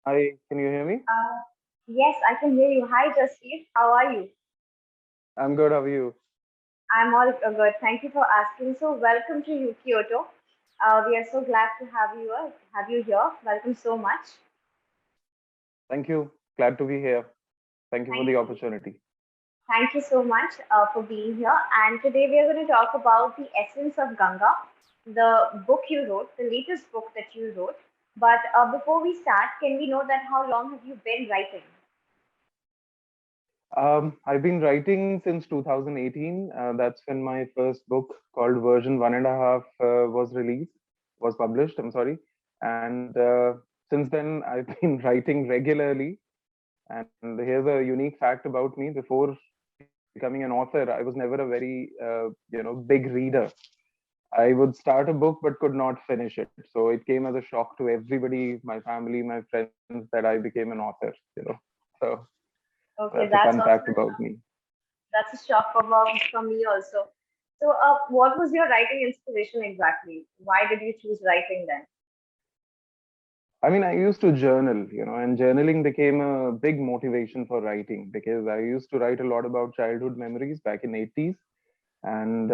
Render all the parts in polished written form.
Hi, can you hear me? Uh, yes, I can hear you. Hi, Jasveer. How are you? I'm good. How are you? I'm all good. Thank you for asking. So, welcome to Kyoto. We are so glad to have you here. Welcome so much. Thank you. Glad to be here. Thank you for Thank the you. opportunity. Thank you so much for being here. And today we are going to talk about the essence of Ganga, the book you wrote, the latest book that you wrote. But before we start, can we know that how long have you been writing? I've been writing since 2018. That's when my first book called Version One and a Half was published. I'm sorry. And since then, I've been writing regularly. And here's a unique fact about me. Before becoming an author, I was never a very, big reader. I would start a book but could not finish it. So it came as a shock to everybody, my family, my friends, that I became an author. So that's Okay, a fun that's fact also about me. that's a shock from me also. So, what was your writing inspiration exactly? Why did you choose writing then? I mean, I used to journal, and journaling became a big motivation for writing because I used to write a lot about childhood memories back in 80s. And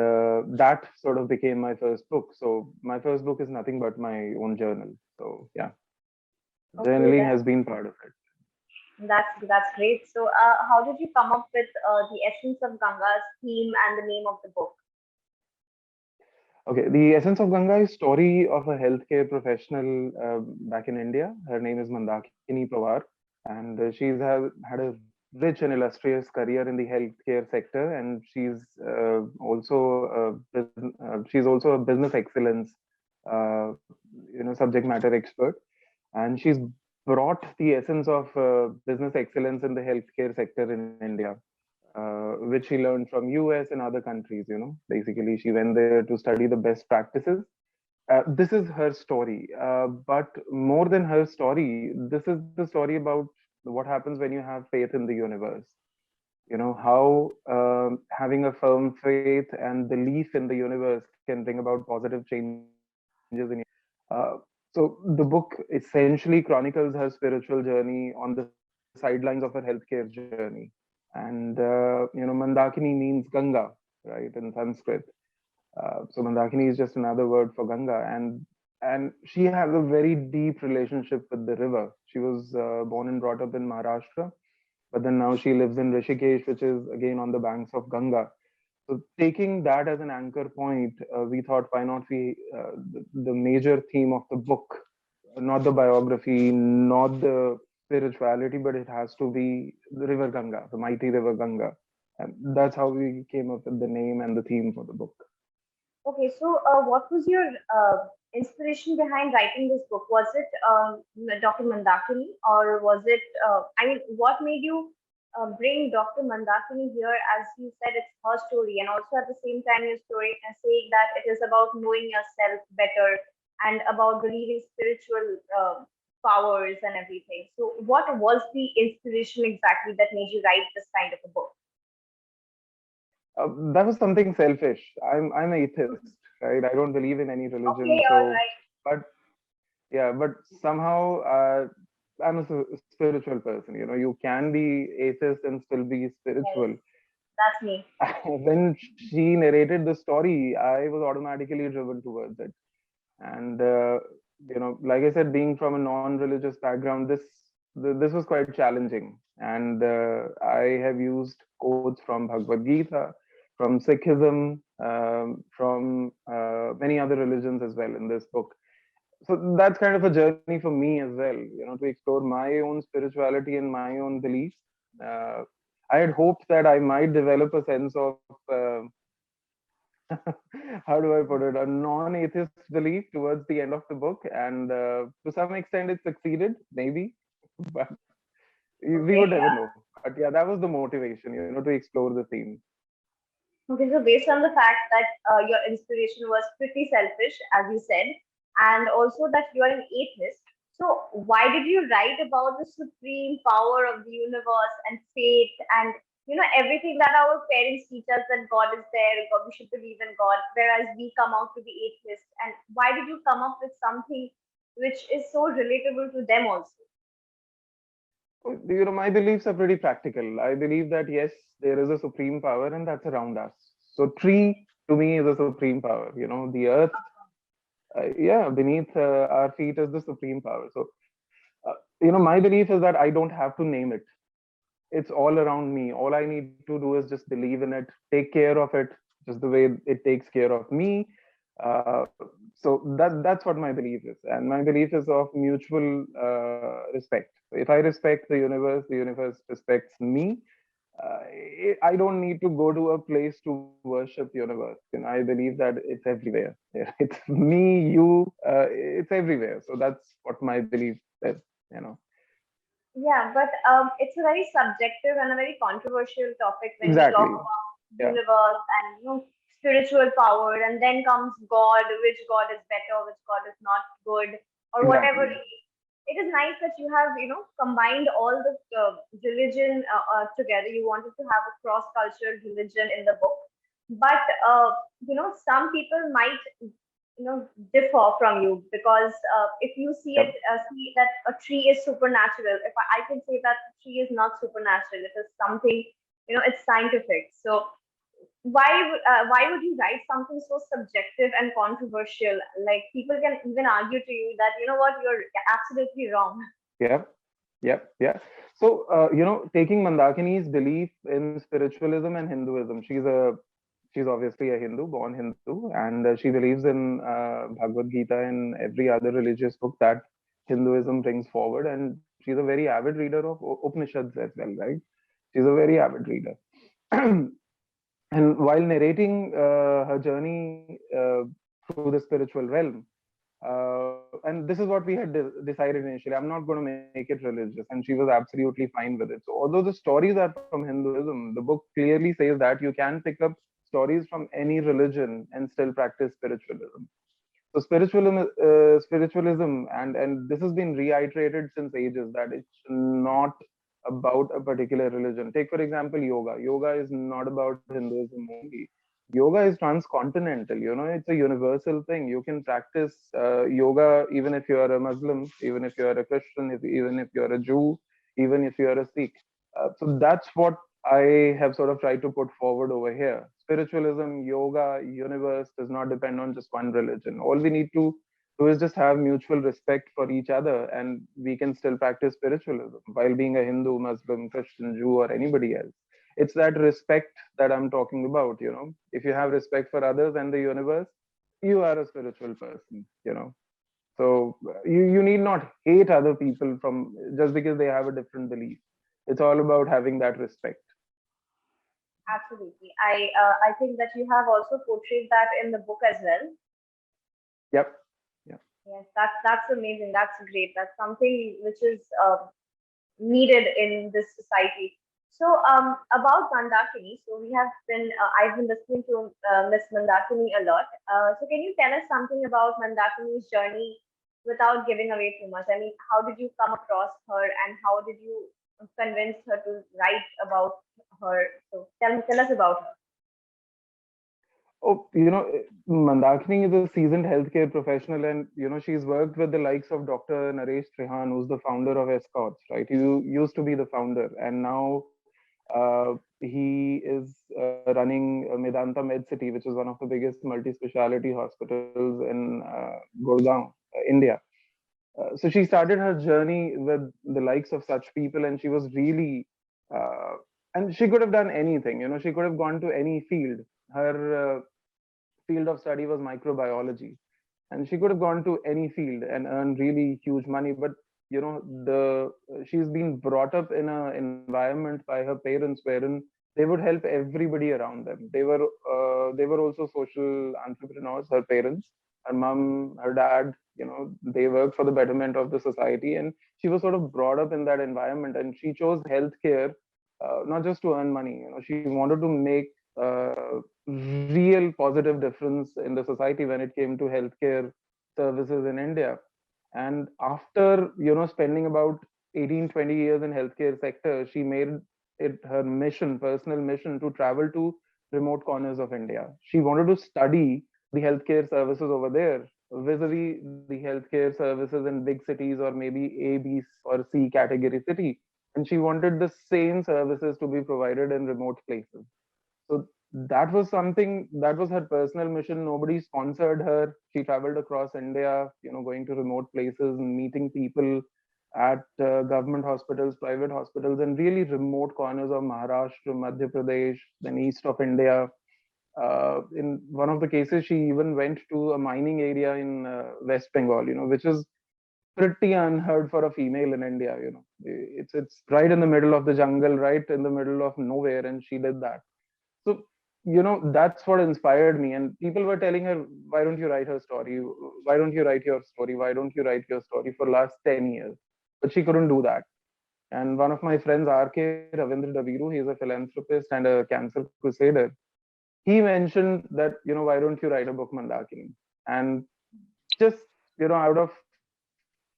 that sort of became my first book. So my first book is nothing but my own journal. So yeah, Okay, journaling has been part of it. that's great. So, how did you come up with the essence of Ganga's theme and the name of the book? Okay, the Essence of Ganga is story of a healthcare professional back in India. Her name is Mandakini Pawar, and had a rich and illustrious career in the healthcare sector. And she's also a business excellence, subject matter expert, and she's brought the essence of business excellence in the healthcare sector in India, which she learned from US and other countries. Basically, she went there to study the best practices. This is her story, but more than her story, this is the story about what happens when you have faith in the universe. How having a firm faith and belief in the universe can bring about positive changes in your life. So the book essentially chronicles her spiritual journey on the sidelines of her healthcare journey. And Mandakini means Ganga, right, in Sanskrit. So Mandakini is just another word for Ganga, and she has a very deep relationship with the river. She was born and brought up in Maharashtra, but then now she lives in Rishikesh, which is again on the banks of Ganga. So taking that as an anchor point, we thought, why not the major theme of the book, not the biography, not the spirituality, but it has to be the river Ganga, the mighty river Ganga. And that's how we came up with the name and the theme for the book. Okay, so what was your inspiration behind writing this book? Was it Dr. Mandakini, or was it? I mean, what made you bring Dr. Mandakini here? As you said, it's her story, and also at the same time, your story and saying that it is about knowing yourself better and about believing spiritual powers and everything. So, what was the inspiration exactly that made you write this kind of a book? That was something selfish. I'm atheist, right? I don't believe in any religion. Okay, all So, right. but yeah, but somehow I'm a spiritual person. You can be atheist and still be Yes, spiritual. that's me. When she narrated the story, I was automatically driven towards it. And like I said, being from a non-religious background, this was quite challenging. And I have used quotes from Bhagavad Gita, from Sikhism, from many other religions as well in this book. So that's kind of a journey for me as well, to explore my own spirituality and my own beliefs. uh, I had hoped that I might develop a sense of how do I put it, a non-atheist belief towards the end of the book, and to some extent it succeeded, maybe, but we Okay. would never know. But yeah, that was the motivation, to explore the theme. Okay, so based on the fact that your inspiration was pretty selfish, as you said, and also that you are an atheist, so why did you write about the supreme power of the universe and faith and everything that our parents teach us that God is there, God, we should believe in God, whereas we come out to be atheists? And why did you come up with something which is so relatable to them also? My beliefs are pretty practical. I believe that yes, there is a supreme power and that's around us. So tree to me is a supreme power. The earth, yeah, beneath our feet is the supreme power. So, my belief is that I don't have to name it. It's all around me. All I need to do is just believe in it, take care of it, just the way it takes care of me. So that's what my belief is, and my belief is of mutual respect. So if I respect the universe respects me. I don't need to go to a place to worship universe. I believe that it's everywhere. Yeah, it's me, you. It's everywhere. So that's what my belief is. You know. Yeah, but it's a very subjective and a very controversial topic when we talk Exactly. about Yeah. universe and spiritual power, and then comes God, which God is better, which God is not good, or whatever Exactly. it is. It is nice that you have combined all the religion together. You wanted to have a cross cultural religion in the book, but some people might differ from you because if you see it Yep. see that a tree is supernatural, if I can say that a tree is not supernatural, it is something, it's scientific. So why would you write something so subjective and controversial? Like, people can even argue to you that, what, you're absolutely wrong. Yep. Yep. Yeah. So taking Mandakini's belief in spiritualism and Hinduism, she's obviously a Hindu, born Hindu, and she believes in Bhagavad Gita and every other religious book that Hinduism brings forward. And she's a very avid reader of Upanishads as well, right? She's a very avid reader. And while narrating her journey through the spiritual realm, and this is what we had decided initially. I'm not going to make it religious, and she was absolutely fine with it. So, although the stories are from Hinduism, the book clearly says that you can pick up stories from any religion and still practice spiritualism. So, spiritualism, and this has been reiterated since ages that it's not about a particular religion. Take for example yoga. Yoga is not about Hinduism only. Yoga is transcontinental. It's a universal thing. You can practice yoga even if you're a Muslim, even if you're a Christian, even if you're a Jew, even if you're a Sikh. So that's what I have sort of tried to put forward over here. Spiritualism, yoga, universe does not depend on just one religion. All we need to do is just have mutual respect for each other, and we can still practice spiritualism while being a Hindu, Muslim, Christian, Jew, or anybody else. It's that respect that I'm talking about. If you have respect for others and the universe, you are a spiritual person. So you need not hate other people from just because they have a different belief. It's all about having that respect. Absolutely. I think that you have also portrayed that in the book as well. Yep. Yeah. Yes, that's amazing. That's great. That's something which is needed in this society. So, about Mandakini, so I've been listening to Miss Mandakini a lot. So, can you tell us something about Mandakini's journey without giving away too much? I mean, how did you come across her, and how did you convince her to write about her? So, tell us about her. Oh, Mandakini is a seasoned healthcare professional, and she's worked with the likes of Dr. Naresh Trehan, who's the founder of Escorts, right? He used to be the founder, and now he is running Medanta Med City, which is one of the biggest multi-speciality hospitals in Gurgaon, India. So she started her journey with the likes of such people, and she was really, uh, and she could have done anything. She could have gone to any field. Her field of study was microbiology, and she could have gone to any field and earned really huge money. But the she's been brought up in an environment by her parents wherein they would help everybody around them. They were also social entrepreneurs. Her parents, her mom, her dad, they worked for the betterment of the society, and she was sort of brought up in that environment, and she chose healthcare not just to earn money. She wanted to make real positive difference in the society when it came to healthcare services in India. And after spending about 18, 20 years in healthcare sector, she made it her mission, personal mission, to travel to remote corners of India. She wanted to study the healthcare services over there vis-a-vis the healthcare services in big cities or maybe A, B, or C category city. and she wanted the same services to be provided in remote places. So that was something, that was her personal mission. Nobody sponsored her. She traveled across India, going to remote places and meeting people at government hospitals, private hospitals, and really remote corners of Maharashtra, Madhya Pradesh, then east of India. In one of the cases, she even went to a mining area in West Bengal, which is pretty unheard for a female in India. It's right in the middle of the jungle, right in the middle of nowhere, and she did that. So that's what inspired me. And people were telling her, "Why don't you write her story? Why don't you write your story? Why don't you write your story?" For last 10 years, but she couldn't do that. And one of my friends, RK Ravindra Daviru, he's a philanthropist and a cancer crusader. He mentioned that, why don't you write a book, Mandakini? And just, out of,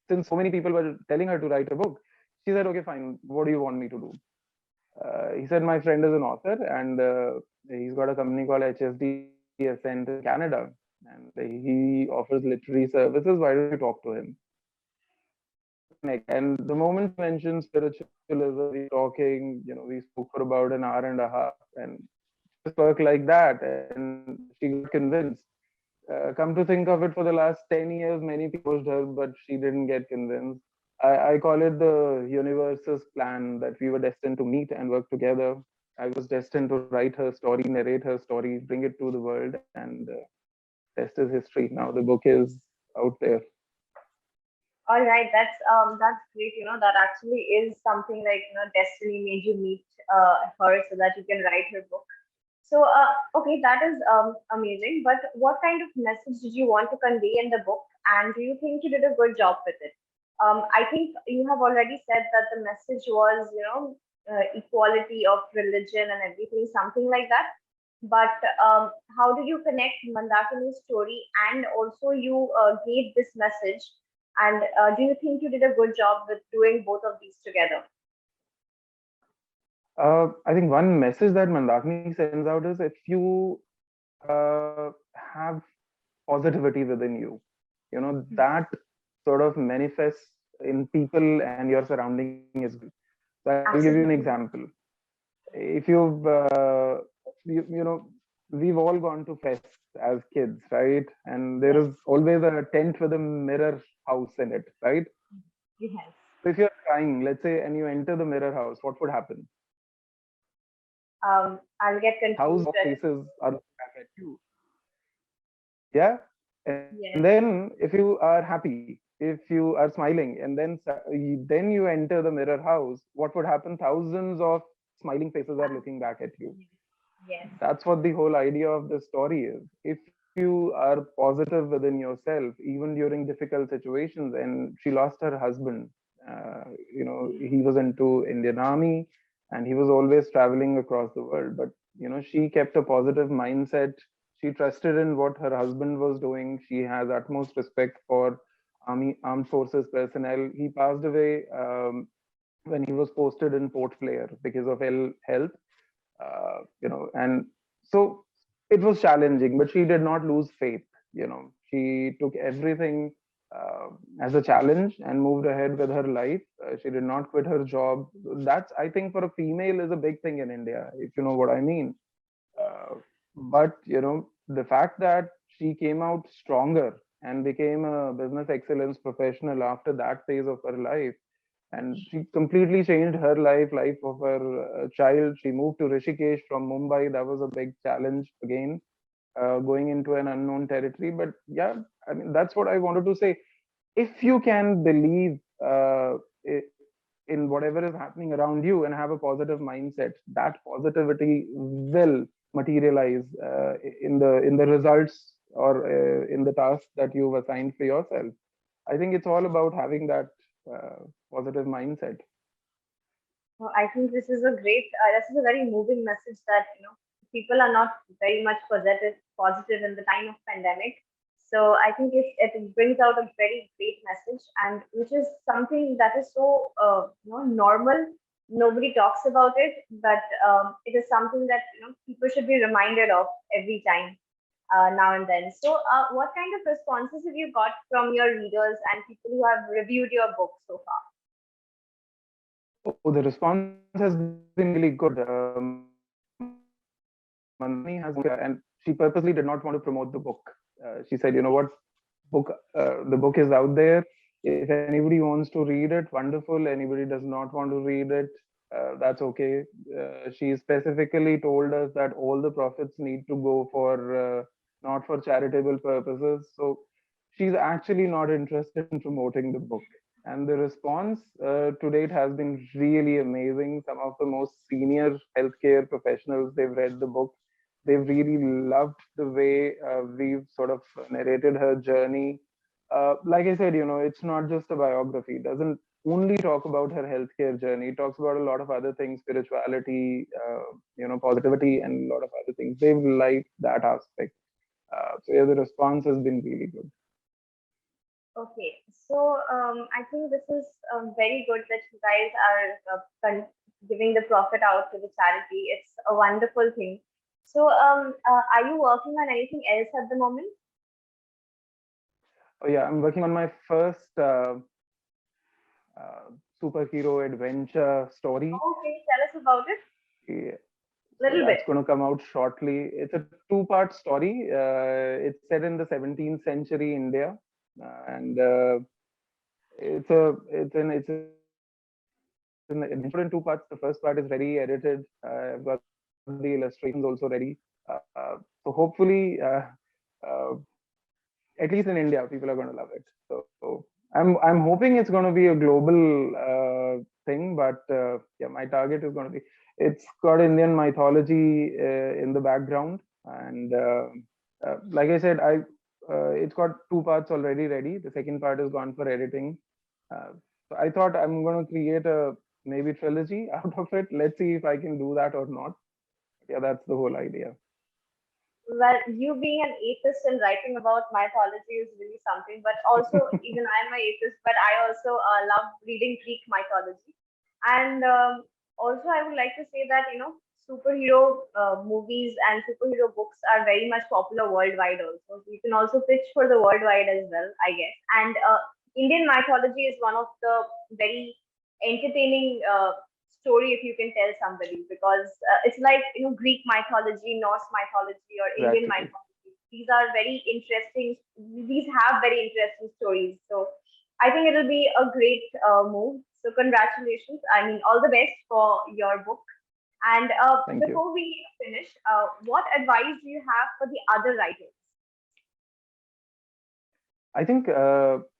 since so many people were telling her to write a book, she said, "Okay, fine. What do you want me to do?" He said, "My friend is an author, and he's got a company called HSD Ascent in Canada, and he offers literary services. Why don't you talk to him?" And the moment she mentioned spiritualism, we were talking, we spoke for about an hour and a half, and just work like that. And she got convinced. Come to think of it, for the last 10 years, many people approached her, but she didn't get convinced. I call it the universe's plan that we were destined to meet and work together. I was destined to write her story, narrate her story, bring it to the world, and rest is history. Now the book is out there. All right, that's great. That actually is something like destiny made you meet her so that you can write her book. So okay, that is amazing. But what kind of message did you want to convey in the book, and do you think you did a good job with it? I think you have already said that the message was equality of religion and everything, something like that. But how did you connect Mandakini's story and also you gave this message? And do you think you did a good job with doing both of these together? I think one message that Mandakini sends out is, if you have positivity within you, that sort of manifests in people and your surrounding is good. So I'll give you an Absolutely. example. If we've all gone to fests as kids, right? And there is Yes. always a tent with a mirror house in it, right? Yes. So if you're crying, let's say, and you enter the mirror house, what would happen? I'll get Thousands confused of at faces are looking back at you. Yeah. And yes. then if you are happy, if you are smiling, and then you enter the mirror house, what would happen? Thousands of smiling faces are looking back at you. Yes. That's what the whole idea of the story is. If you are positive within yourself, even during difficult situations. And she lost her husband. He was into Indian army, and he was always traveling across the world. But she kept a positive mindset. She trusted in what her husband was doing. She has utmost respect for armed forces personnel. He passed away when he was posted in Port Blair because of ill health. And so it was challenging, but she did not lose faith. She took everything as a challenge and moved ahead with her life. She did not quit her job. That's, I think, for a female is a big thing in India, if you know what I mean. Yes. But the fact that she came out stronger and became a business excellence professional after that phase of her life, and she completely changed her life of her child. She moved to Rishikesh from Mumbai. That was a big challenge again, going into an unknown territory. But yeah, I mean, that's what I wanted to say. If you can believe in whatever is happening around you and have a positive mindset, that positivity will materialize in the results, or in the tasks that you've assigned for yourself. I think it's all about having that positive mindset. So I think this is a very moving message that people are not very much positive in the time of pandemic. So I think it brings out a very great message, and which is something that is so normal. Nobody talks about it, but it is something that people should be reminded of every time, now and then. So, what kind of responses have you got from your readers and people who have reviewed your book so far? Oh, the response has been really good. Mandani has, and she purposely did not want to promote the book. She said, you know what, the book is out there. If anybody wants to read it, wonderful. Anybody does not want to read it, that's okay. She specifically told us that all the profits need to go for not for charitable purposes. So she's actually not interested in promoting the book. And the response to date has been really amazing. Some of the most senior healthcare professionals, they've read the book. They've really loved the way we've sort of narrated her journey. Like I said, you know, it's not just a biography. It doesn't only talk about her healthcare journey. It talks about a lot of other things, spirituality, positivity, and a lot of other things. They've liked that aspect. So yeah, the response has been really good. Okay, so I think this is very good that you guys are giving the profit out to the charity. It's a wonderful thing. So, are you working on anything else at the moment? Oh yeah, I'm working on my first superhero adventure story. Okay, tell us about it. Yeah, so Little bit. that's going to come out shortly. It's a two-part story. It's set in the 17th century India, and it's in two parts. The first part is ready, edited. I've got the illustrations also ready. So hopefully, uh, at least in India, people are going to love it. So I'm hoping it's going to be a global thing, but yeah, my target is going to be. It's got Indian mythology in the background, and like I said, it's got two parts already ready. The second part is gone for editing. So I thought I'm going to create a maybe trilogy out of it. Let's see if I can do that or not. Yeah, that's the whole idea. Well, you being an atheist and writing about mythology is really something. But also, even I'm an atheist, but I also love reading Greek mythology. And also, I would like to say that superhero movies and superhero books are very much popular worldwide. Also, you can also pitch for the worldwide as well, I guess. And Indian mythology is one of the very entertaining story if you can tell somebody because it's like Greek mythology, Norse mythology, or Indian Exactly. mythology. These are very interesting. These have very interesting stories. So I think it'll be a great move. So congratulations. I mean, all the best for your book. And Thank you. before we finish, what advice do you have for the other writers? I think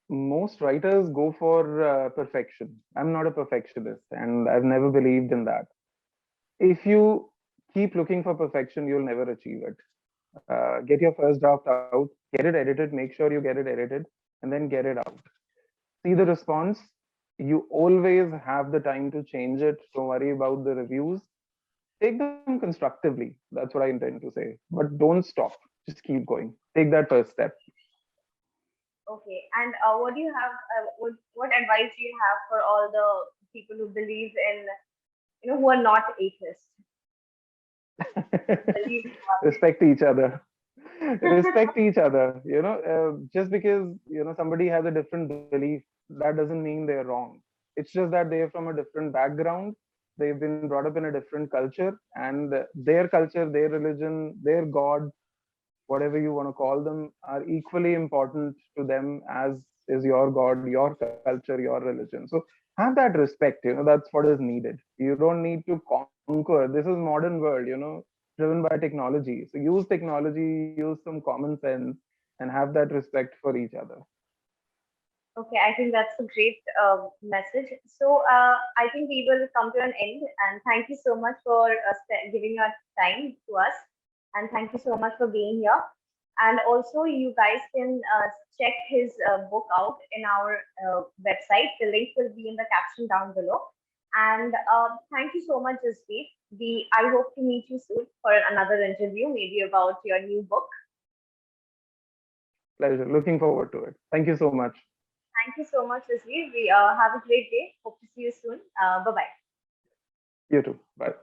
most writers go for perfection. I'm not a perfectionist, and I've never believed in that. If you keep looking for perfection, you'll never achieve it. Get your first draft out, get it edited, make sure you get it edited, and then get it out. See the response. You always have the time to change it. Don't worry about the reviews. Take them constructively. That's what I intend to say. But don't stop. Just keep going. Take that first step. Okay, and what do you have? What advice do you have for all the people who believe in, who are not atheists? Believe in Respect each other. Respect each other. Just because somebody has a different belief, that doesn't mean they're wrong. It's just that they're from a different background. They've been brought up in a different culture, and their culture, their religion, their god, whatever you want to call them, are equally important to them as is your god, your culture, your religion. So have that respect. That's what is needed. You don't need to conquer. This is modern world, driven by technology. So use technology, use some common sense, and have that respect for each other. Okay, I think that's a great message. So I think we will come to an end, and thank you so much for giving your time to us, and thank you so much for being here. And also, you guys can check his book out in our website. The link will be in the caption down below. And thank you so much, Jasveer. I hope to meet you soon for another interview, maybe about your new book. Pleasure. Looking forward to it. Thank you so much. Thank you so much, Jasveer. We have a great day. Hope to see you soon. Bye bye. You too. Bye.